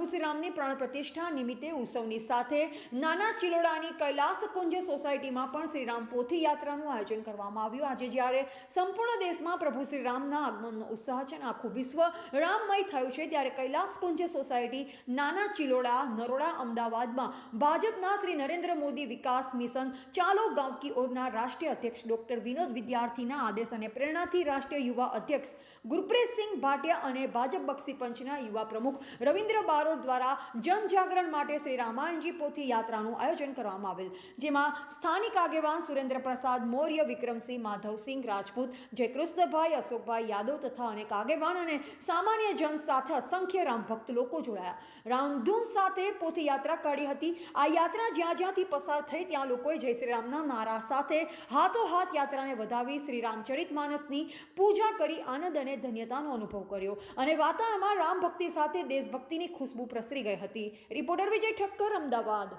પ્રભુ શ્રી રામની પ્રાણ પ્રતિષ્ઠા નિમિત્તે ઉત્સવની સાથે નાના ચિલોડાની કૈલાસ કુંજ સોસાયટીમાં પણ શ્રીરામ પોથી યાત્રાનું આયોજન કરવામાં આવ્યું। આજે જ્યારે સંપૂર્ણ દેશમાં પ્રભુ શ્રી રામના આગમનનો ઉત્સાહ છે અને આખું વિશ્વ રામમય થયું છે, ત્યારે કૈલાસ કુંજ સોસાયટી નાના ચિલોડા નરોડા અમદાવાદમાં ભાજપના શ્રી નરેન્દ્ર મોદી વિકાસ મિશન ચાલો ગાંવ કી ઓરના રાષ્ટ્રીય અધ્યક્ષ ડોક્ટર વિનોદ વિદ્યાર્થીના આદેશ અને પ્રેરણાથી રાષ્ટ્રીય યુવા અધ્યક્ષ ગુરપ્રીતસિંહ ભાટિયા અને ભાજપ બક્ષી પંચના યુવા પ્રમુખ રવિન્દ્ર બારોટ દ્વારા જનજાગરણ માટે શ્રી રામાયણજી પોથી યાત્રાનું આયોજન કરવામાં આવેલ, જેમાં સ્થાનિક આગેવાન સુરેન્દ્ર પ્રસાદ મૌર્ય, વિક્રમસિંહ, માધવસિંહ રાજપૂત, જયકૃષ્ણભાઈ, અશોકભાઈ યાદવ તથા અનેક આગેવાન અને સામાન્ય જન સાથે અસંખ્ય રામભક્ત લોકો જોડાયા। રામધૂન સાથે પોથી યાત્રા કાઢી હતી। આ યાત્રા જ્યાં જ્યાંથી પસાર થઈ ત્યાં લોકોએ જય શ્રી રામના નારા સાથે હાથોહાથ યાત્રાને વધાવી શ્રી રામચરિત માનસની પૂજા કરી આનંદ અને ધન્યતાનો અનુભવ કર્યો અને વાતાવરણમાં રામ ભક્તિ સાથે દેશભક્તિની ખુશ્બુ પ્રસરી ગઈ હતી। રિપોર્ટર વિજય ઠક્કર, અમદાવાદ।